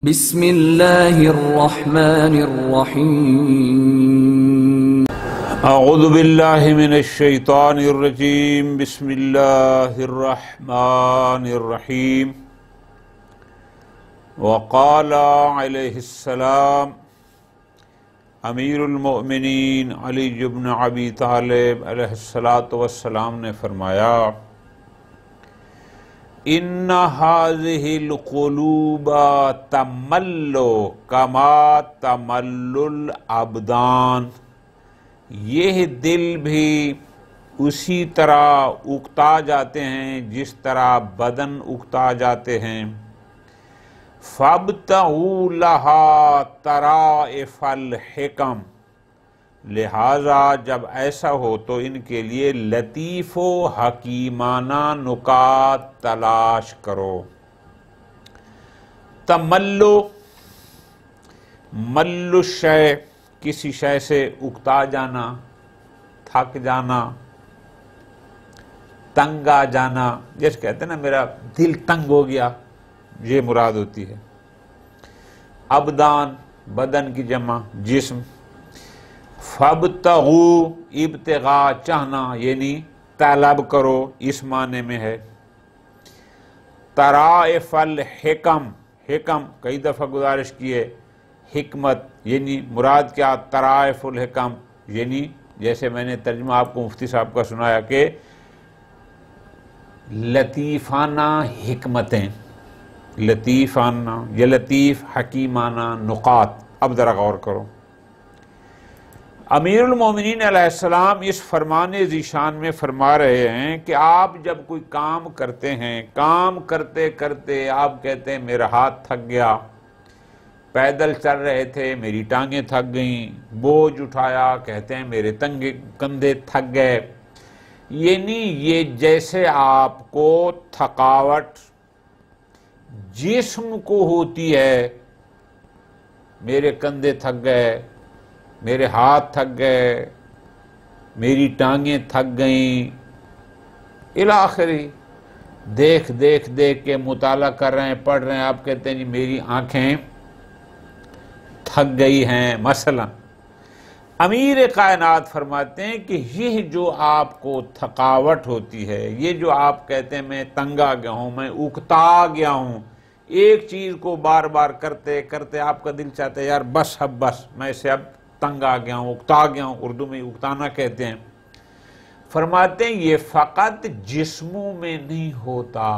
بسم اللہ الرحمن الرحیم اعوذ باللہ من الشیطان الرجیم بسم اللہ الرحمن الرحیم وقال علیہ السلام امیر المؤمنین علی بن ابی طالب علیہ السلام نے فرمایا ان هذه القلوب تمل کما تمل الابدان، یہ دل بھی اسی طرح اکتا جاتے ہیں جس طرح بدن اکتا جاتے ہیں۔ فابتغوا لها طرائف الحکم، لہذا جب ایسا ہو تو ان کے لیے لطیف و حکیمانہ نکات تلاش کرو۔ تملو، ملو شے، کسی شے سے اکتا جانا، تھک جانا، تنگ آ جانا، جیسے کہتے ہیں نا میرا دل تنگ ہو گیا، یہ مراد ہوتی ہے۔ ابدان، بدن کی جمع، جسم۔ فابتغوا، ابتغاء چاہنا یعنی طلب کرو، اس معنی میں ہے۔ طرائف الحکم، حکم کئی دفعہ گزارش کی ہے، حکمت یعنی مراد کیا؟ طرائف الحکم یعنی جیسے میں نے ترجمہ آپ کو مفتی صاحب کا سنایا کہ لطیفانہ حکمتیں، لطیفانہ یا لطیف حکیمانہ نقات۔ اب ذرا غور کرو، امیر المومنین علیہ السلام اس فرمان ذیشان میں فرما رہے ہیں کہ آپ جب کوئی کام کرتے ہیں، کام کرتے کرتے آپ کہتے ہیں میرا ہاتھ تھک گیا، پیدل چل رہے تھے میری ٹانگیں تھک گئیں، بوجھ اٹھایا کہتے ہیں میرے کندھے تھک گئے، یعنی یہ جیسے آپ کو تھکاوٹ جسم کو ہوتی ہے، میرے کندھے تھک گئے، میرے ہاتھ تھک گئے، میری ٹانگیں تھک گئیں، الاخری دیکھ دیکھ دیکھ کے مطالعہ کر رہے ہیں، پڑھ رہے ہیں، آپ کہتے ہیں جی میری آنکھیں تھک گئی ہیں مثلا۔ امیر کائنات فرماتے ہیں کہ یہ جو آپ کو تھکاوٹ ہوتی ہے، یہ جو آپ کہتے ہیں میں تنگ آ گیا ہوں، میں اکتا گیا ہوں، ایک چیز کو بار بار کرتے کرتے آپ کا دل چاہتا ہے یار بس اب بس، میں اسے اب تنگ آ گیا ہوں، اکتا گیا ہوں، اردو میں اکتانا کہتے ہیں۔ فرماتے ہیں یہ فقط جسموں میں نہیں ہوتا،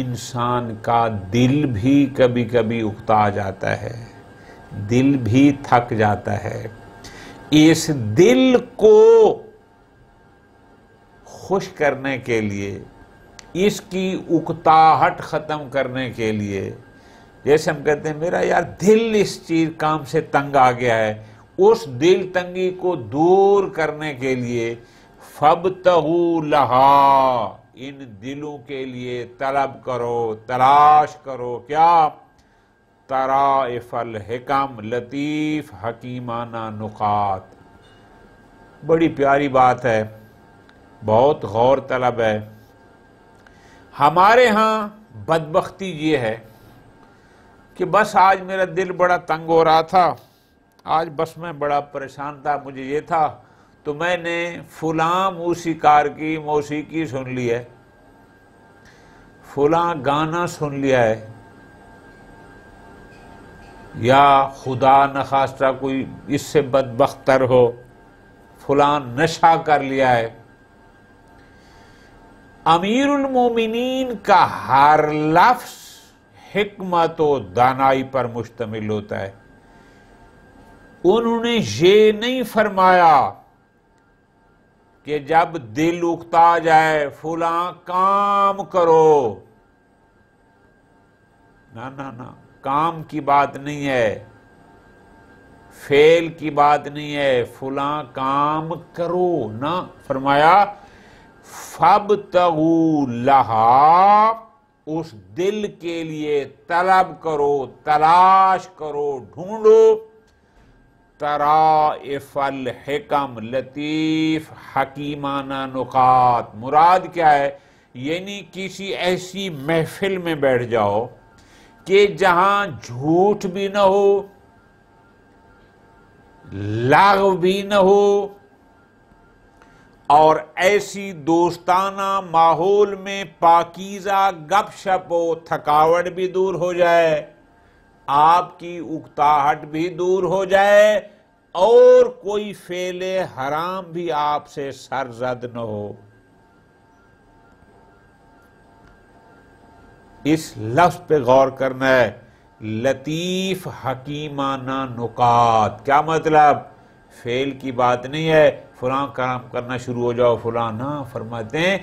انسان کا دل بھی کبھی کبھی اکتا جاتا ہے، دل بھی تھک جاتا ہے۔ اس دل کو خوش کرنے کے لیے، اس کی اکتاہٹ ختم کرنے کے لیے، جیسے ہم کہتے ہیں میرا یار دل اس چیز کام سے تنگ آ گیا ہے، اس دل تنگی کو دور کرنے کے لیے فابتغوا لہا، ان دلوں کے لیے طلب کرو، تلاش کرو، کیا؟ طرائف الحکم، لطیف حکیمانہ نقات۔ بڑی پیاری بات ہے، بہت غور طلب ہے۔ ہمارے ہاں بدبختی یہ ہے کہ بس آج میرا دل بڑا تنگ ہو رہا تھا، آج بس میں بڑا پریشان تھا، مجھے یہ تھا تو میں نے فلاں موسیقار کی موسیقی سن لی ہے، فلاں گانا سن لیا ہے، یا خدا نخواستہ کوئی اس سے بدبخت تر ہو فلاں نشہ کر لیا ہے۔ امیر المومنین کا ہر لفظ حکمت و دانائی پر مشتمل ہوتا ہے۔ انہوں نے یہ نہیں فرمایا کہ جب دل اکتا جائے فلاں کام کرو، نہ، کام کی بات نہیں ہے، فعل کی بات نہیں ہے، فلاں کام کرو، نہ، فرمایا فابتغوا لہا، اس دل کے لیے طلب کرو، تلاش کرو، ڈھونڈو، طرائف الحکم، لطیف حکیمانہ نکات۔ مراد کیا ہے؟ یعنی کسی ایسی محفل میں بیٹھ جاؤ کہ جہاں جھوٹ بھی نہ ہو، لغو بھی نہ ہو، اور ایسی دوستانہ ماحول میں پاکیزہ گپ شپ ہو، تھکاوٹ بھی دور ہو جائے، آپ کی اکتاہٹ بھی دور ہو جائے، اور کوئی فعل حرام بھی آپ سے سرزد نہ ہو۔ اس لفظ پہ غور کرنا ہے، لطیف حکیمانہ نکات۔ کیا مطلب؟ فعل کی بات نہیں ہے فلاں کام کرنا شروع ہو جاؤ فلاں، نہ، فرماتے ہیں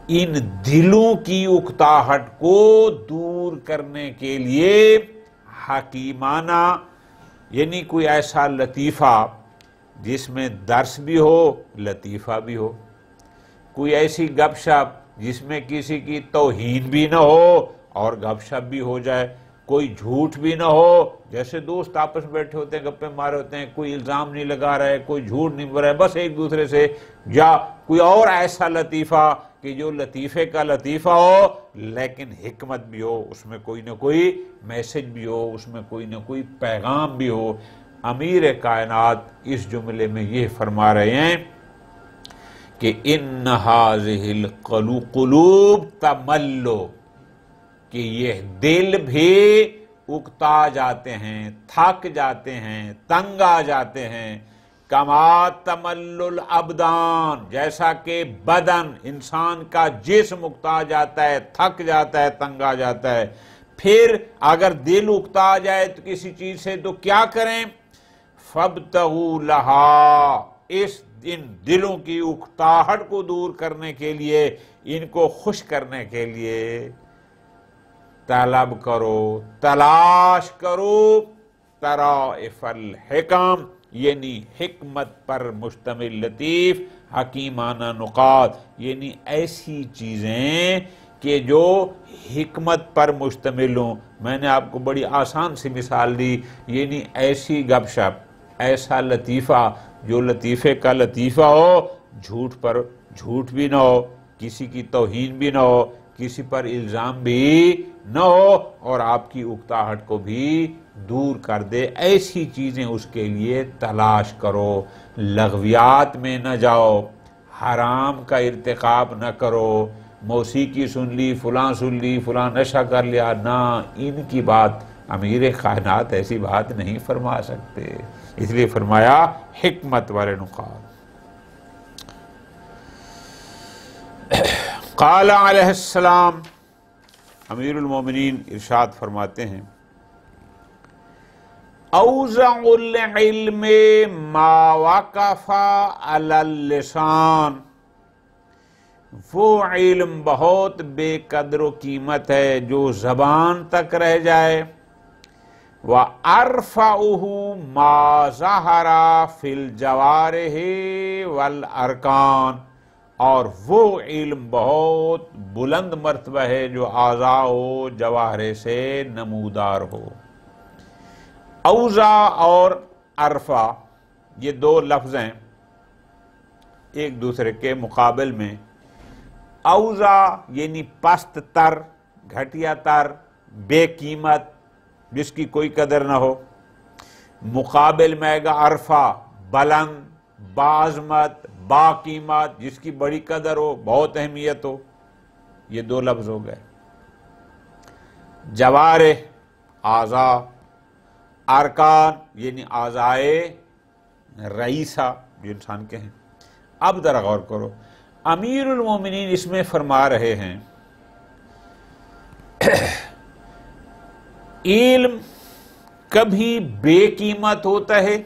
ان دلوں کی اکتاہٹ کو دور کرنے کے لیے حکیمانہ، یعنی کوئی ایسا لطیفہ جس میں درس بھی ہو، لطیفہ بھی ہو، کوئی ایسی گپ شپ جس میں کسی کی توہین بھی نہ ہو اور گپ شپ بھی ہو جائے، کوئی جھوٹ بھی نہ ہو، جیسے دوست آپس میں بیٹھے ہوتے ہیں گپے مارے ہوتے ہیں، کوئی الزام نہیں لگا رہا ہے، کوئی جھوٹ نہیں بول رہا ہے، بس ایک دوسرے سے، یا کوئی اور ایسا لطیفہ کہ جو لطیفے کا لطیفہ ہو لیکن حکمت بھی ہو، اس میں کوئی نہ کوئی میسج بھی ہو، اس میں کوئی نہ کوئی پیغام بھی ہو۔ امیر کائنات اس جملے میں یہ فرما رہے ہیں کہ ان هذه القلوب تملو، کہ یہ دل بھی اکتا جاتے ہیں، تھک جاتے ہیں، تنگ آ جاتے ہیں، کما تمل الابدان، جیسا کہ بدن، انسان کا جسم اکتا جاتا ہے، تھک جاتا ہے، تنگ آ جاتا ہے۔ پھر اگر دل اکتا جائے تو کسی چیز سے تو کیا کریں؟ فَابْتَغُوا لَهَا، ان دلوں کی اکتاہٹ کو دور کرنے کے لیے، ان کو خوش کرنے کے لیے طلب کرو، تلاش کرو طرائف الحکم، یعنی حکمت پر مشتمل لطیف حکیمانہ نکات، یعنی ایسی چیزیں کہ جو حکمت پر مشتمل ہوں۔ میں نے آپ کو بڑی آسان سی مثال دی، یعنی ایسی گپ شپ، ایسا لطیفہ جو لطیفے کا لطیفہ ہو، جھوٹ پر جھوٹ بھی نہ ہو، کسی کی توہین بھی نہ ہو، کسی پر الزام بھی نہ ہو، اور آپ کی اکتاہٹ کو بھی دور کر دے، ایسی چیزیں اس کے لیے تلاش کرو۔ لغویات میں نہ جاؤ، حرام کا ارتکاب نہ کرو، موسیقی سن لی، فلاں سن لی، فلاں نشہ کر لیا، نہ، ان کی بات امیر کائنات ایسی بات نہیں فرما سکتے، اس لیے فرمایا حکمت والے نکات۔ قال علیہ السلام، امیر المومنین ارشاد فرماتے ہیں، اوزع العلم ما وقف علی اللسان، وہ علم بہت بے قدر و قیمت ہے جو زبان تک رہ جائے، وَأَرْفَعُهُ مَا ظَهَرَ فِي الْجَوَارِحِ وَالْأَرْكَانِ، اور وہ علم بہت بلند مرتبہ ہے جو اعضاء و جوارح سے نمودار ہو۔ اوزع اور عرفہ یہ دو لفظ ہیں ایک دوسرے کے مقابل میں۔ اوزع یعنی پست تر، گھٹیا تر، بے قیمت، جس کی کوئی قدر نہ ہو، مقابل میں آئے گا عرفہ، بلند، باعظمت، با قیمت، جس کی بڑی قدر ہو، بہت اہمیت ہو۔ یہ دو لفظ ہو گئے۔ جوارح اعضاء، ارکان یعنی اعضائے رئیسہ جو انسان کے ہیں۔ اب ذرا غور کرو، امیر المومنین اس میں فرما رہے ہیں علم کبھی بے قیمت ہوتا ہے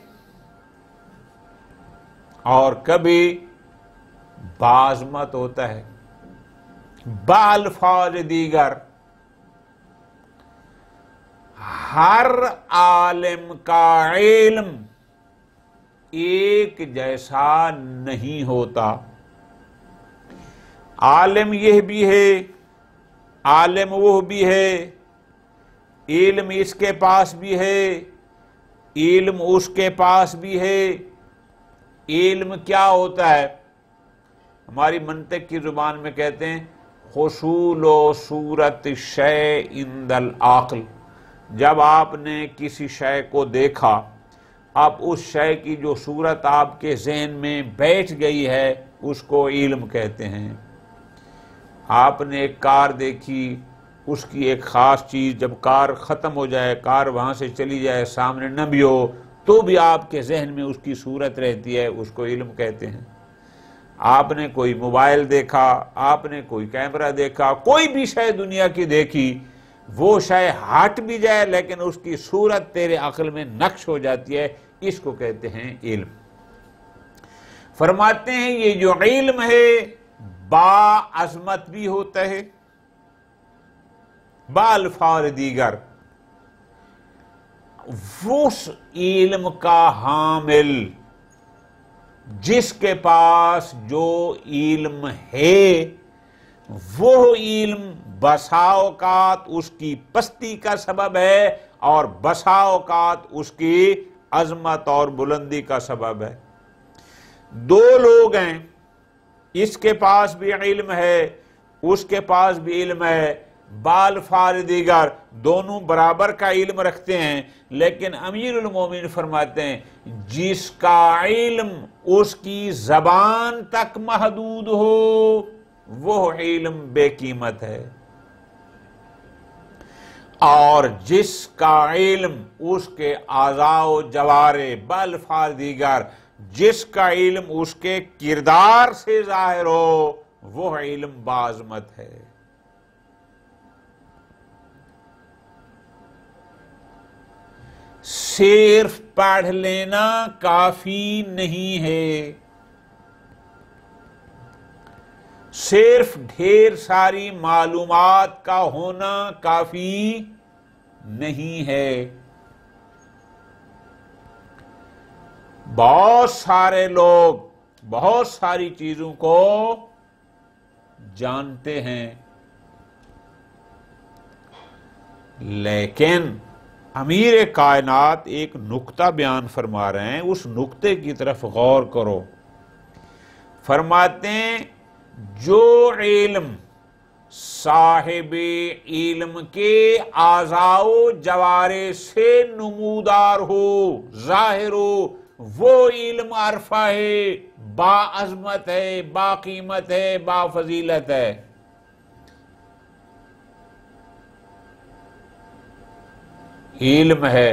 اور کبھی باعظمت ہوتا ہے۔ بالفاظ دیگر، ہر عالم کا علم ایک جیسا نہیں ہوتا۔ عالم یہ بھی ہے، عالم وہ بھی ہے، علم اس کے پاس بھی ہے، علم اس کے پاس بھی ہے۔ علم کیا ہوتا ہے؟ ہماری منطق کی زبان میں کہتے ہیں حصول و صورت شیء عند العقل، جب آپ نے کسی شے کو دیکھا، اب اس شے کی جو صورت آپ کے ذہن میں بیٹھ گئی ہے اس کو علم کہتے ہیں۔ آپ نے ایک کار دیکھی، اس کی ایک خاص چیز، جب کار ختم ہو جائے، کار وہاں سے چلی جائے، سامنے نہ بھی ہو تو بھی آپ کے ذہن میں اس کی صورت رہتی ہے، اس کو علم کہتے ہیں۔ آپ نے کوئی موبائل دیکھا، آپ نے کوئی کیمرہ دیکھا، کوئی بھی شے دنیا کی دیکھی، وہ شے ہٹ بھی جائے لیکن اس کی صورت تیرے عقل میں نقش ہو جاتی ہے، اس کو کہتے ہیں علم۔ فرماتے ہیں یہ جو علم ہے با عظمت بھی ہوتا ہے، با الفاظ دیگر، اس علم کا حامل جس کے پاس جو علم ہے، وہ علم بسا اوقات اس کی پستی کا سبب ہے اور بسا اوقات اس کی عظمت اور بلندی کا سبب ہے۔ دو لوگ ہیں، اس کے پاس بھی علم ہے، اس کے پاس بھی علم ہے، بالفاظ دیگر دونوں برابر کا علم رکھتے ہیں، لیکن امیر المومنین فرماتے ہیں جس کا علم اس کی زبان تک محدود ہو وہ علم بے قیمت ہے، اور جس کا علم اس کے اعضاء و جوارح بالفاظ دیگر جس کا علم اس کے کردار سے ظاہر ہو وہ علم باعظمت ہے۔ صرف پڑھ لینا کافی نہیں ہے، صرف ڈھیر ساری معلومات کا ہونا کافی نہیں ہے۔ بہت سارے لوگ بہت ساری چیزوں کو جانتے ہیں، لیکن امیر کائنات ایک نکتہ بیان فرما رہے ہیں، اس نکتے کی طرف غور کرو۔ فرماتے ہیں جو علم صاحب علم کے اعضاء و جوارح سے نمودار ہو، ظاہر ہو، وہ علم عرفہ ہے، با عظمت ہے، با قیمت ہے، با فضیلت ہے۔ علم ہے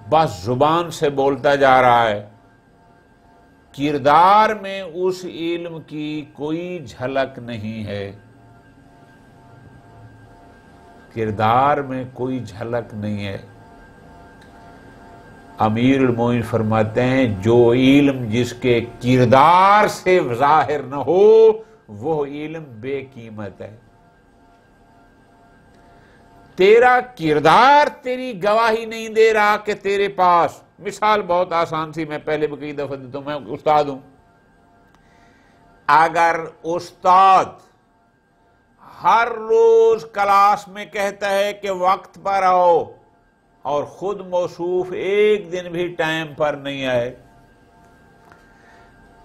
بس زبان سے بولتا جا رہا ہے، کردار میں اس علم کی کوئی جھلک نہیں ہے، کردار میں کوئی جھلک نہیں ہے۔ امیر المومنین فرماتے ہیں جو علم جس کے کردار سے ظاہر نہ ہو وہ علم بے قیمت ہے۔ تیرا کردار تیری گواہی نہیں دے رہا کہ تیرے پاس، مثال بہت آسان سی میں پہلے بھی کئی دفعہ دیتا ہوں، میں استاد ہوں۔ اگر استاد ہر روز کلاس میں کہتا ہے کہ وقت پر آؤ اور خود موصوف ایک دن بھی ٹائم پر نہیں آئے،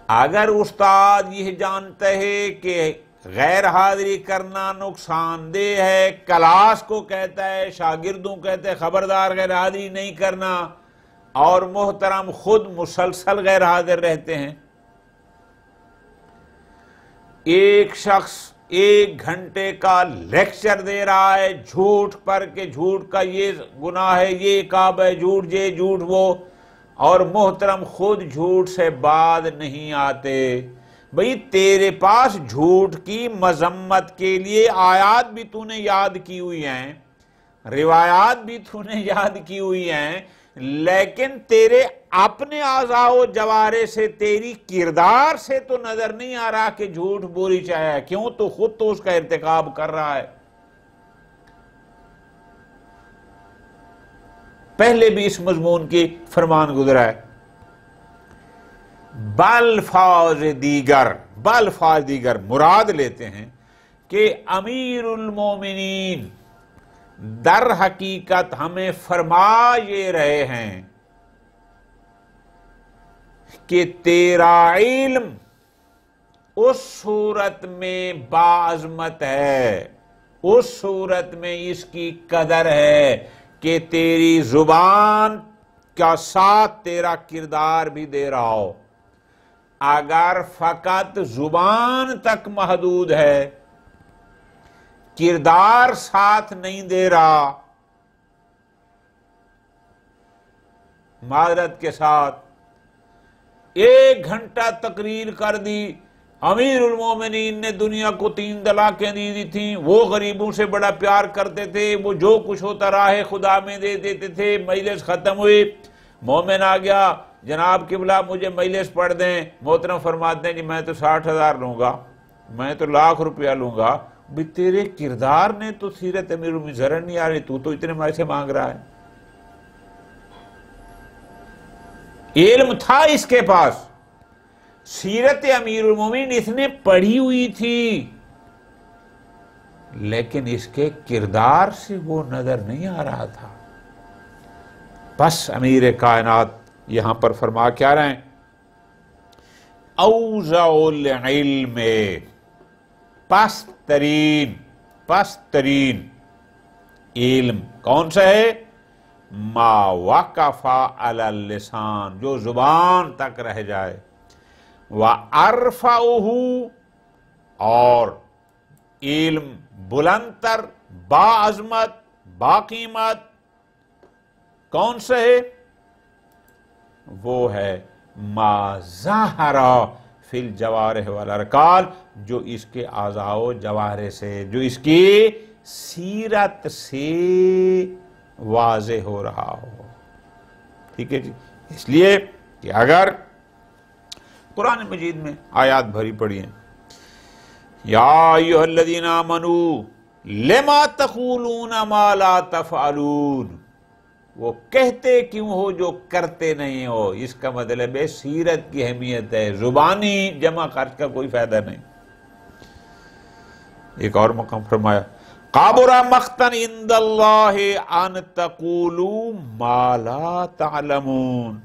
اگر استاد یہ جانتا ہے کہ غیر حاضری کرنا نقصان دہ ہے، کلاس کو کہتا ہے، شاگردوں کہتے ہیں خبردار غیر حاضری نہیں کرنا، اور محترم خود مسلسل غیر حاضر رہتے ہیں، ایک شخص 1 گھنٹے کا لیکچر دے رہا ہے جھوٹ پر کہ جھوٹ کا یہ گناہ ہے، یہ عقاب ہے، جھوٹ یہ جھوٹ وہ، اور محترم خود جھوٹ سے بعد نہیں آتے۔ بھئی تیرے پاس جھوٹ کی مذمت کے لیے آیات بھی تو نے یاد کی ہوئی ہیں، روایات بھی تو نے یاد کی ہوئی ہیں، لیکن تیرے اپنے اعضاء و جوارح سے، تیری کردار سے تو نظر نہیں آ رہا کہ جھوٹ بولی چاہے، کیوں؟ تو خود تو اس کا ارتکاب کر رہا ہے۔ پہلے بھی اس مضمون کی فرمان گزرا ہے۔ بالفاظ دیگر مراد لیتے ہیں کہ امیر المومنین در حقیقت ہمیں فرما یہ رہے ہیں کہ تیرا علم اس صورت میں باعظمت ہے، اس صورت میں اس کی قدر ہے کہ تیری زبان کا ساتھ تیرا کردار بھی دے رہا ہو. اگر فقط زبان تک محدود ہے، کردار ساتھ نہیں دے رہا، معذرت کے ساتھ 1 گھنٹہ تقریر کر دی، امیر المومنین نے دنیا کو 3 طلاقیں دی تھیں، وہ غریبوں سے بڑا پیار کرتے تھے، وہ جو کچھ ہوتا راہ خدا میں دے دیتے تھے. مجلس ختم ہوئی، مومن آ گیا، جناب قبلہ مجھے مجلس پڑھ دیں. محترم فرماتے ہیں جی میں تو 60,000 لوں گا، میں تو ₹1,00,000 لوں گا. بھی تیرے کردار نے تو سیرت امیر المومنین ذرا نہیں آ رہی، تو اتنے پیسے مانگ رہا ہے. علم تھا اس کے پاس، سیرت امیر المومنین اس نے پڑھی ہوئی تھی، لیکن اس کے کردار سے وہ نظر نہیں آ رہا تھا. بس امیر کائنات یہاں پر فرما کیا رہے ہیں؟ اوزع العلم، پست ترین علم کون سا ہے؟ ما وقف علی اللسان، جو زبان تک رہ جائے. وَأَرْفَعُهُ، اور علم بلندتر، باعظمت، باقیمت کون سا ہے؟ وہ ہے ما ظاہر فی الجوارح والارکان، جو اس کے اعضاء و جوارح سے، جو اس کی سیرت سے واضح ہو رہا ہو. ٹھیک ہے جی. اس لیے کہ اگر قرآن مجید میں آیات بھری پڑی ہیں، یا ایھا الذین آمنوا لما تقولون ما لا تفعلون، وہ کہتے کیوں ہو جو کرتے نہیں ہو. اس کا مطلب ہے سیرت کی اہمیت ہے، زبانی جمع خرچ کا کوئی فائدہ نہیں. ایک اور مقام فرمایا قابر مقتا عند اللہ ان تقولوا ما لا تعلمون.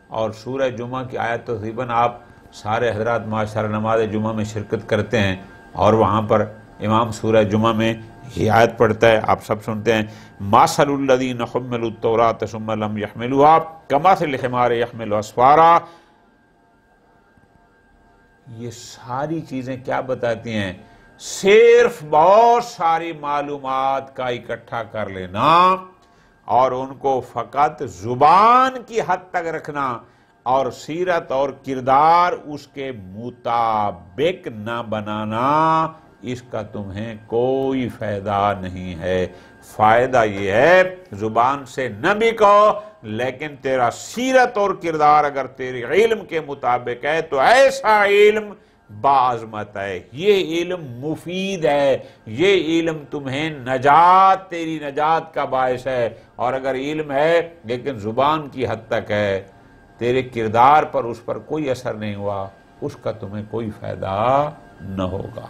اور سورہ جمعہ کی آیت تقریباً آپ سارے حضرات ماشاءاللہ نماز جمعہ میں شرکت کرتے ہیں، اور وہاں پر امام سورہ جمعہ میں یہ آیت پڑھتا ہے، آپ سب سنتے ہیں مَثَلُ الَّذِينَ حُمِّلُوا التَّوْرَاةَ ثُمَّ لَمْ يَحْمِلُوهَا كَمَثَلِ الْحِمَارِ يَحْمِلُ أَسْفَارًا. یہ ساری چیزیں کیا بتاتی ہیں؟ صرف بہت ساری معلومات کا اکٹھا کر لینا اور ان کو فقط زبان کی حد تک رکھنا، اور سیرت اور کردار اس کے مطابق نہ بنانا، اس کا تمہیں کوئی فائدہ نہیں ہے. فائدہ یہ ہے زبان سے نہ بھی کہو، لیکن تیرا سیرت اور کردار اگر تیرے علم کے مطابق ہے تو ایسا علم باعظمت ہے، یہ علم مفید ہے، یہ علم تمہیں نجات، تیری نجات کا باعث ہے. اور اگر علم ہے لیکن زبان کی حد تک ہے، تیرے کردار پر اس پر کوئی اثر نہیں ہوا، اس کا تمہیں کوئی فائدہ نہ ہوگا.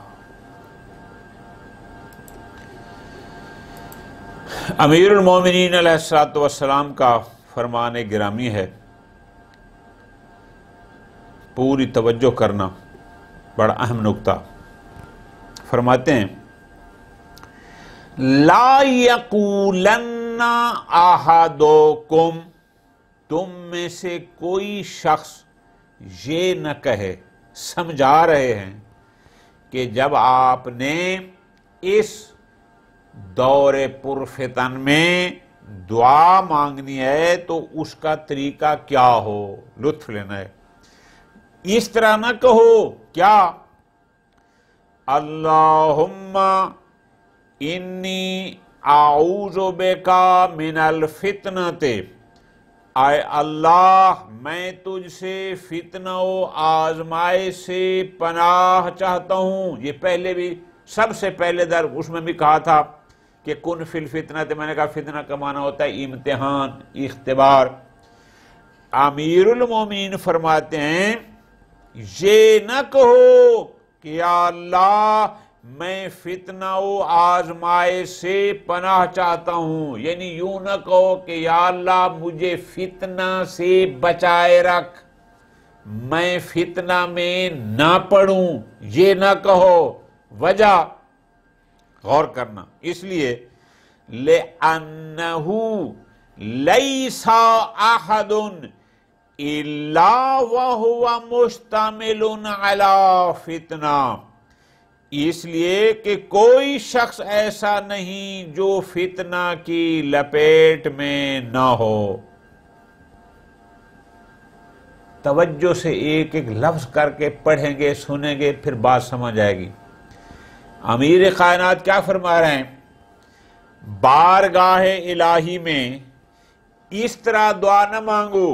امیر المومنین علیہ السلام کا فرمان گرامی ہے، پوری توجہ کرنا، بڑا اہم نکتہ. فرماتے ہیں لا یقولن احدکم، تم میں سے کوئی شخص یہ نہ کہے، سمجھا رہے ہیں کہ جب آپ نے اس دور پرفتن میں دعا مانگنی ہے تو اس کا طریقہ کیا ہو، لطف لینا ہے. اس طرح نہ کہو کیا اللہم انی اعوذ بک من الفتنۃ، اے اللہ میں تجھ سے فتنہ و آزمائش سے پناہ چاہتا ہوں. یہ پہلے بھی سب سے پہلے در اس میں بھی کہا تھا کہ کن فی الفتنہ، میں نے کہا فتنہ کا معنی ہوتا ہے امتحان، اختبار. امیر المومنین فرماتے ہیں یہ نہ کہو کہ یا اللہ میں فتنہ و آزمائش سے پناہ چاہتا ہوں، یعنی یوں نہ کہو کہ یا اللہ مجھے فتنہ سے بچائے رکھ، میں فتنہ میں نہ پڑوں، یہ نہ کہو. وجہ غور کرنا، اس لیے لِأَنَّهُ لَيْسَ أَحَدٌ إِلَّا وَهُوَ مُشْتَمِلٌ عَلَى فِتْنَةٍ، اس لیے کہ کوئی شخص ایسا نہیں جو فتنہ کی لپیٹ میں نہ ہو۔ توجہ سے ایک ایک لفظ کر کے پڑھیں گے، سنیں گے، پھر بات سمجھ آئے گی۔ امیر کائنات کیا فرما رہے ہیں؟ بارگاہ الہی میں اس طرح دعا نہ مانگو،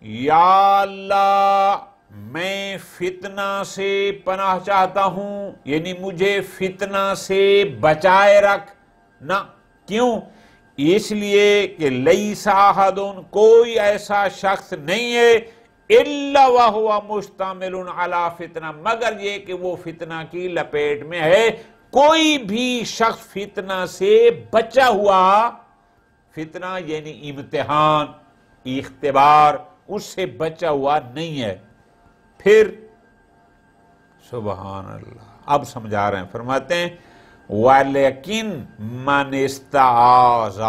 یا اللہ میں فتنہ سے پناہ چاہتا ہوں، یعنی مجھے فتنہ سے بچائے رکھ نہ۔ کیوں؟ اس لیے کہ لیس احد، کوئی ایسا شخص نہیں ہے، الا وہو مشتمل علی فتنہ، مگر یہ کہ وہ فتنہ کی لپیٹ میں ہے۔ کوئی بھی شخص فتنہ سے بچا ہوا، فتنہ یعنی امتحان، اختبار، اس سے بچا ہوا نہیں ہے۔ پھر سبحان اللہ، اب سمجھا رہے ہیں، فرماتے ہیں وَلَكِنْ مَنِ اسْتَعَاذَ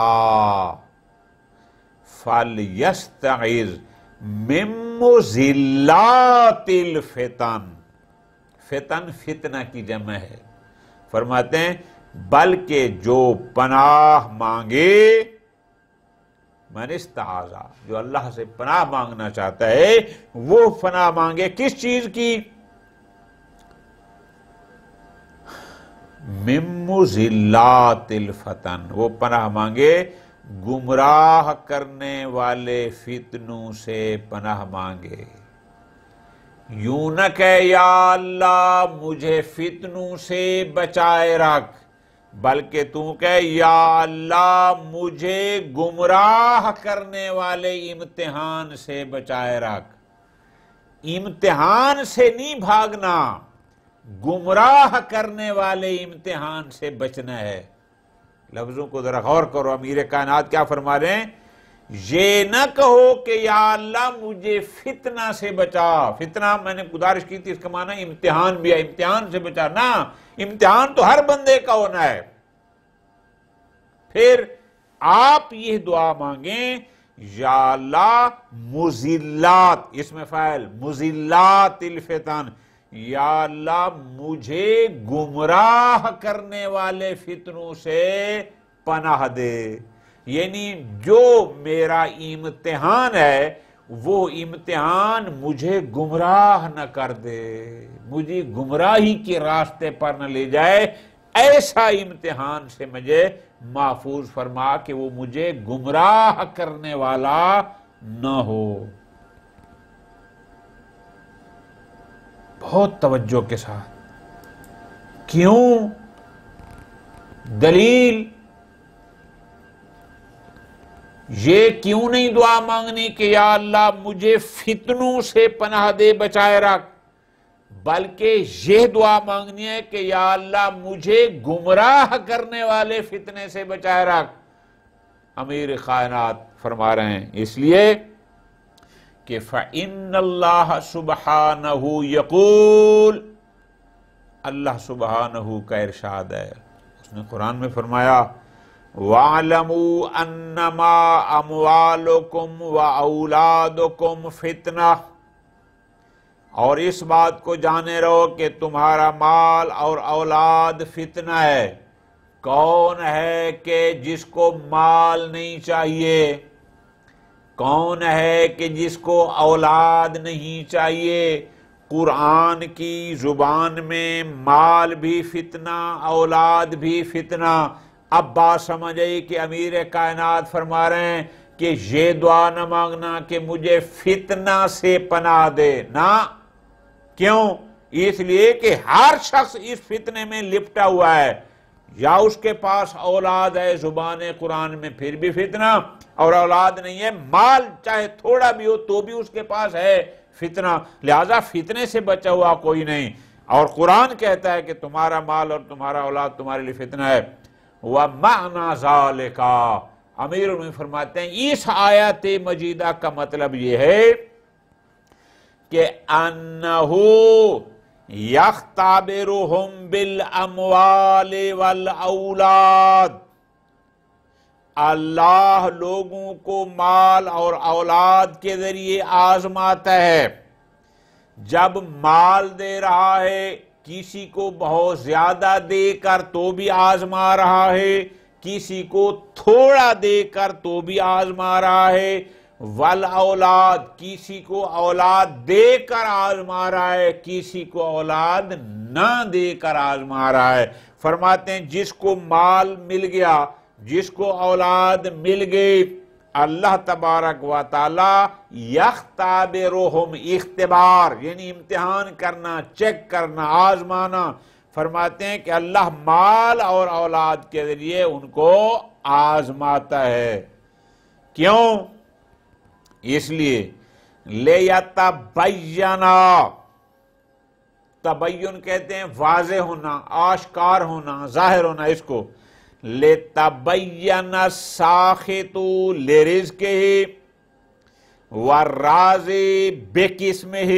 فَلْيَسْتَعِذْ مِن مُزِلَّاتِ الْفِتَنِ، فتن فتنہ کی جمع ہے۔ فرماتے ہیں بلکہ جو پناہ مانگے، من استعاذ، جو اللہ سے پناہ مانگنا چاہتا ہے وہ پناہ مانگے کس چیز کی؟ من مزلات الفتن، وہ پناہ مانگے گمراہ کرنے والے فتنوں سے پناہ مانگے۔ یوں نہ کہ یا اللہ مجھے فتنوں سے بچائے رکھ، بلکہ تو کہ یا اللہ مجھے گمراہ کرنے والے امتحان سے بچائے رکھ۔ امتحان سے نہیں بھاگنا، گمراہ کرنے والے امتحان سے بچنا ہے۔ لفظوں کو ذرا غور کرو، امیر کائنات کیا فرما رہے ہیں؟ یہ نہ کہو کہ یا اللہ مجھے فتنہ سے بچا۔ فتنہ میں نے گزارش کی تھی، اس کا معنی امتحان بھی ہے، امتحان سے بچا نہ، امتحان تو ہر بندے کا ہونا ہے۔ پھر آپ یہ دعا مانگیں یا اللہ مزلات، اس میں فاعل مزلات الفتن، یا اللہ مجھے گمراہ کرنے والے فتنوں سے پناہ دے، یعنی جو میرا امتحان ہے وہ امتحان مجھے گمراہ نہ کر دے، مجھے گمراہی کے راستے پر نہ لے جائے، ایسا امتحان سے مجھے محفوظ فرما کہ وہ مجھے گمراہ کرنے والا نہ ہو۔ بہت توجہ کے ساتھ، کیوں؟ دلیل یہ کیوں نہیں دعا مانگنی کہ یا اللہ مجھے فتنوں سے پناہ دے، بچائے رکھ، بلکہ یہ دعا مانگنی ہے کہ یا اللہ مجھے گمراہ کرنے والے فتنے سے بچائے رکھ۔ امیر کائنات فرما رہے ہیں اس لیے کہ فَإِنَّ اللَّهَ سُبْحَانَهُ يَقُولُ، اللہ سبحانہ کا ارشاد ہے، اس نے قرآن میں فرمایا وَاعْلَمُوا أَنَّمَا أَمْوَالُكُمْ وَأَوْلَادُكُمْ فِتْنَةٌ، اور اس بات کو جانے رہو کہ تمہارا مال اور اولاد فتنہ ہے۔ کون ہے کہ جس کو مال نہیں چاہیے؟ کون ہے کہ جس کو اولاد نہیں چاہیے؟ قرآن کی زبان میں مال بھی فتنہ، اولاد بھی فتنہ۔ اب بات سمجھ آئی کہ امیر کائنات فرما رہے ہیں کہ یہ دعا نہ مانگنا کہ مجھے فتنہ سے پناہ دے، نہ۔ کیوں؟ اس لیے کہ ہر شخص اس فتنے میں لپٹا ہوا ہے، یا اس کے پاس اولاد ہے زبان قرآن میں پھر بھی فتنہ، اور اولاد نہیں ہے، مال چاہے تھوڑا بھی ہو تو بھی اس کے پاس ہے فتنہ، لہذا فتنے سے بچا ہوا کوئی نہیں۔ اور قرآن کہتا ہے کہ تمہارا مال اور تمہارا اولاد تمہارے لیے فتنہ ہے۔ وَمَعْنَا ذَلِكَ، امیر المومنین فرماتے ہیں اس آیت مجیدہ کا مطلب یہ ہے کہ انہو یختبرہم بالاموال والاولاد، اللہ لوگوں کو مال اور اولاد کے ذریعے آزماتا ہے۔ جب مال دے رہا ہے کسی کو بہت زیادہ دے کر تو بھی آزما رہا ہے، کسی کو تھوڑا دے کر تو بھی آزما رہا ہے، والاولاد کسی کو اولاد دے کر آزما رہا ہے، کسی کو اولاد نہ دے کر آزما رہا ہے۔ فرماتے ہیں جس کو مال مل گیا، جس کو اولاد مل گئی، اللہ تبارک و تعالی یختبرہم، اختبار یعنی امتحان کرنا، چیک کرنا، آزمانا، فرماتے ہیں کہ اللہ مال اور اولاد کے ذریعے ان کو آزماتا ہے۔ کیوں؟ اس لیے لِیَتَبَيَّنَ، تبین کہتے ہیں واضح ہونا، آشکار ہونا، ظاہر ہونا، اس کو لِتَبَيَّنَ السَّاخِطُ لِرِزْقِهِ وَالرَّازِقُ بِقِسْمِهِ،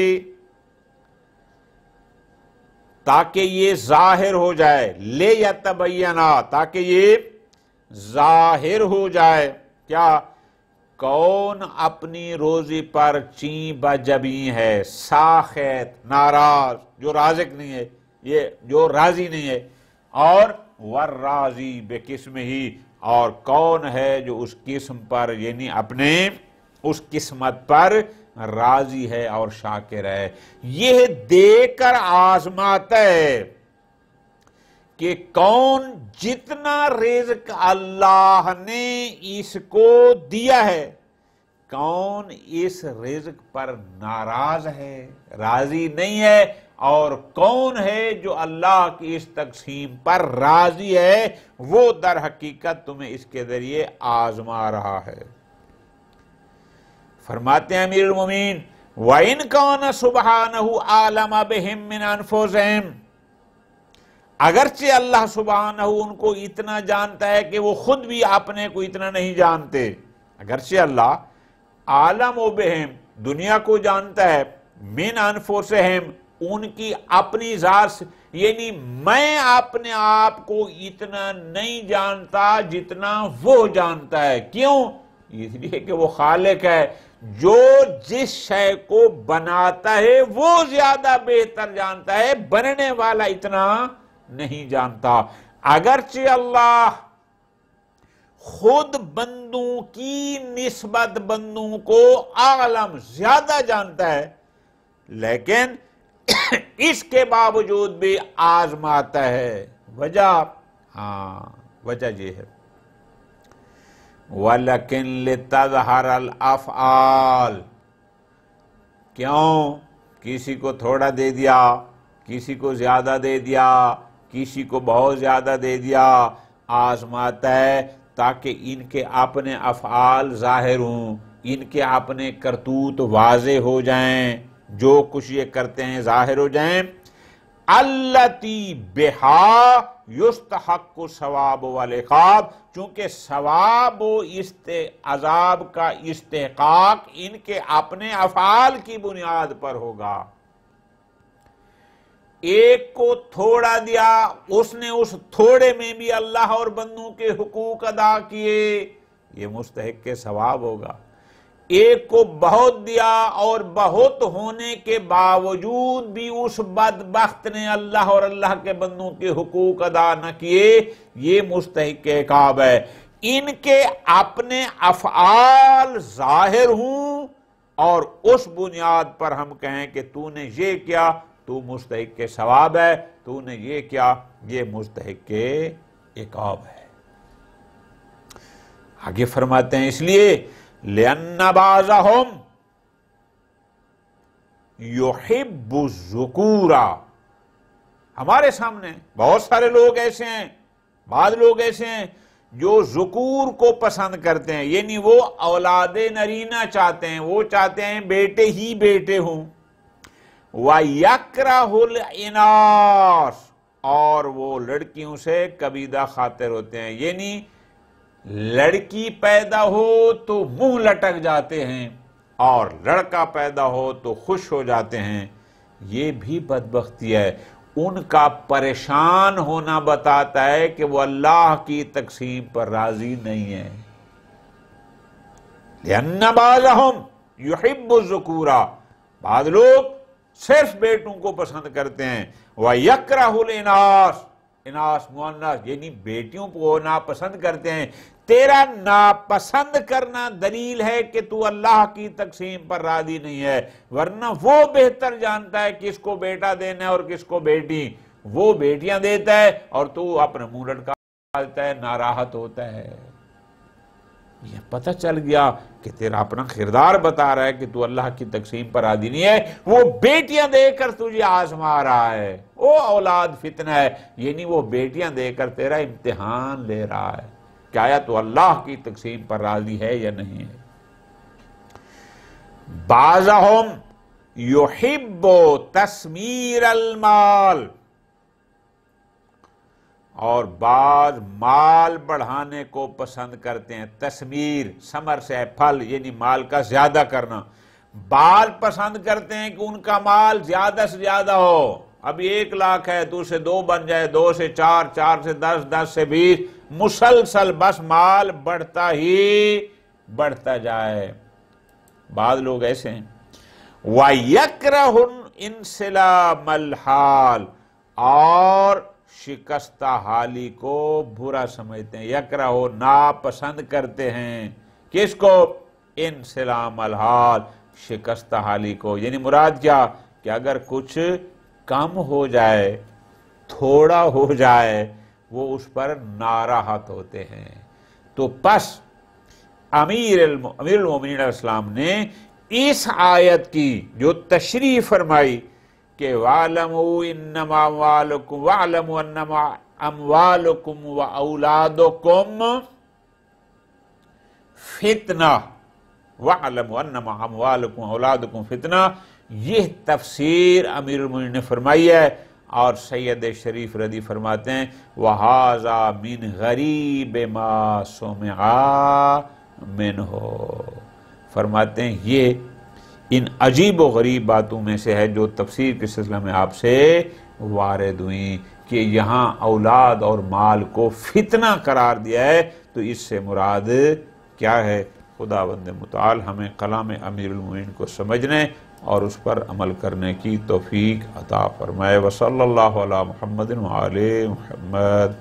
تاکہ یہ ظاہر ہو جائے، لِیَتَبَيَّنَ، تاکہ یہ ظاہر ہو جائے کیا؟ کون اپنی روزی پر چیں بجبیں ہے، ساخط ناراض، جو رازق نہیں ہے، یہ جو راضی نہیں ہے، اور والراضی بقسمہ، اور کون ہے جو اس قسم پر یعنی اپنے اس قسمت پر راضی ہے اور شاکر ہے۔ یہ دے کر آزماتا ہے کہ کون جتنا رزق اللہ نے اس کو دیا ہے، کون اس رزق پر ناراض ہے، راضی نہیں ہے، اور کون ہے جو اللہ کی اس تقسیم پر راضی ہے، وہ در حقیقت تمہیں اس کے ذریعے آزما رہا ہے۔ فرماتے ہیں امیر المومنین وَإِنْ كَانَ سُبْحَانَهُ أَعْلَمَ بِهِمْ مِنْ أَنفُسِهِمْ، اگرچہ اللہ سبحانہ ان کو اتنا جانتا ہے کہ وہ خود بھی اپنے کو اتنا نہیں جانتے، اگرچہ اللہ عالم و بہم دنیا کو جانتا ہے، من انفسہم ان کی اپنی ذات سے، یعنی میں اپنے آپ کو اتنا نہیں جانتا جتنا وہ جانتا ہے۔ کیوں؟ اس لیے کہ وہ خالق ہے، جو جس شے کو بناتا ہے وہ زیادہ بہتر جانتا ہے، بننے والا اتنا نہیں جانتا۔ اگرچہ اللہ خود بندوں کی نسبت بندوں کو عالم زیادہ جانتا ہے، لیکن اس کے باوجود بھی آزماتا ہے۔ وجہ وجہ یہ ہے وَلَكِنْ لِتَظْهَرَ الْأَفْعَالِ، کیوں؟ کسی کو تھوڑا دے دیا، کسی کو زیادہ دے دیا، کسی کو بہت زیادہ دے دیا، آزماتا ہے تاکہ ان کے اپنے افعال ظاہر ہوں، ان کے اپنے کرتوت واضح ہو جائیں، جو کچھ یہ کرتے ہیں ظاہر ہو جائیں۔ التی بہا یستحق ثواب والعقاب، چونکہ ثواب و عذاب کا استحقاق ان کے اپنے افعال کی بنیاد پر ہوگا۔ ایک کو تھوڑا دیا، اس نے اس تھوڑے میں بھی اللہ اور بندوں کے حقوق ادا کیے، یہ مستحق کے ثواب ہوگا۔ ایک کو بہت دیا اور بہت ہونے کے باوجود بھی اس بدبخت نے اللہ اور اللہ کے بندوں کے حقوق ادا نہ کیے، یہ مستحق عقاب ہے۔ ان کے اپنے افعال ظاہر ہوں اور اس بنیاد پر ہم کہیں کہ تو نے یہ کیا تو مستحق کے ثواب ہے، تو نے یہ کیا یہ مستحق کے عقاب ہے۔ آگے فرماتے ہیں اس لیے لِأَنَّ بَعْضَهُمْ يُحِبُّ الذُّكُورَ، ہمارے سامنے بہت سارے لوگ ایسے ہیں، بعض لوگ ایسے ہیں جو ذکور کو پسند کرتے ہیں، یعنی وہ اولاد نرینہ چاہتے ہیں، وہ چاہتے ہیں بیٹے ہی بیٹے ہوں۔ وَيَكْرَهُ الْإِنَاثَ، اور وہ لڑکیوں سے کبیدہ خاطر ہوتے ہیں، یعنی لڑکی پیدا ہو تو منہ لٹک جاتے ہیں اور لڑکا پیدا ہو تو خوش ہو جاتے ہیں۔ یہ بھی بدبختی ہے. ان کا پریشان ہونا بتاتا ہے کہ وہ اللہ کی تقسیم پر راضی نہیں ہے. لِأَنَّ بَعْضَهُمْ يُحِبُّ الذُّكُورَ، بعض لوگ صرف بیٹوں کو پسند کرتے ہیں. وَيَكْرَهُ الْإِنَاثَ، اناث مؤنث یعنی بیٹیوں کو ناپسند کرتے ہیں. تیرا ناپسند کرنا دلیل ہے کہ تو اللہ کی تقسیم پر راضی نہیں ہے، ورنہ وہ بہتر جانتا ہے کس کو بیٹا دینا ہے اور کس کو بیٹی. وہ بیٹیاں دیتا ہے اور تو اپنا منہ لٹکا دیتا ہے، ناراحت ہوتا ہے. یہ پتہ چل گیا کہ تیرا اپنا کردار بتا رہا ہے کہ تو اللہ کی تقسیم پر راضی نہیں ہے. وہ بیٹیاں دے کر تجھے آزما رہا ہے. وہ اولاد فتنہ ہے، یعنی وہ بیٹیاں دے کر تیرا امتحان لے رہا ہے کہ آیا تو اللہ کی تقسیم پر راضی ہے یا نہیں ہے. بعضهم یحب تثمیر المال، اور بعض مال بڑھانے کو پسند کرتے ہیں. تثمیر ثمر سے ہے پھل، یعنی مال کا زیادہ کرنا. بعض پسند کرتے ہیں کہ ان کا مال زیادہ سے زیادہ ہو. اب 1 لاکھ ہے تو اسے 2 بن جائے، 2 سے 4، 4 سے 10، 10 سے 20، مسلسل بس مال بڑھتا ہی بڑھتا جائے. بعض لوگ ایسے ہیں. وَيَكْرَهُ انسلام الحال، اور شکستہ حالی کو برا سمجھتے ہیں. یکرہو ناپسند کرتے ہیں. کس کو؟ انسلام الحال، شکستہ حالی کو. یعنی مراد کیا کہ اگر کچھ کم ہو جائے، تھوڑا ہو جائے، وہ اس پر ناراحت ہوتے ہیں. تو پس امیر المومنین علیہ السلام نے اس آیت کی جو تشریح فرمائی کہ وَاعْلَمُوا إِنَّمَا أَمْوَالُكُمْ وَاعْلَمُوا أَنَّمَا أَمْوَالُكُمْ وَأَوْلَادُكُمْ فِتْنَةٌ، وَاعْلَمُوا أَنَّمَا أَمْوَالُكُمْ وَأَوْلَادُكُمْ فِتْنَةٌ، یہ تفسیر امیر المومنین نے فرمائی ہے. اور سید شریف رضی فرماتے ہیں وَهَذَا مِنْ غَرِيبِ مَا سُمِعَ مِنْهُ، فرماتے ہیں یہ ان عجیب و غریب باتوں میں سے ہے جو تفسیر کے سلسلہ میں آپ سے وارد ہوئیں کہ یہاں اولاد اور مال کو فتنہ قرار دیا ہے. تو اس سے مراد کیا ہے؟ خداوند متعال ہمیں کلام امیر المومنین کو سمجھنے اور اس پر عمل کرنے کی توفیق عطا فرمائے. وصلی اللہ علی محمد وآل محمد.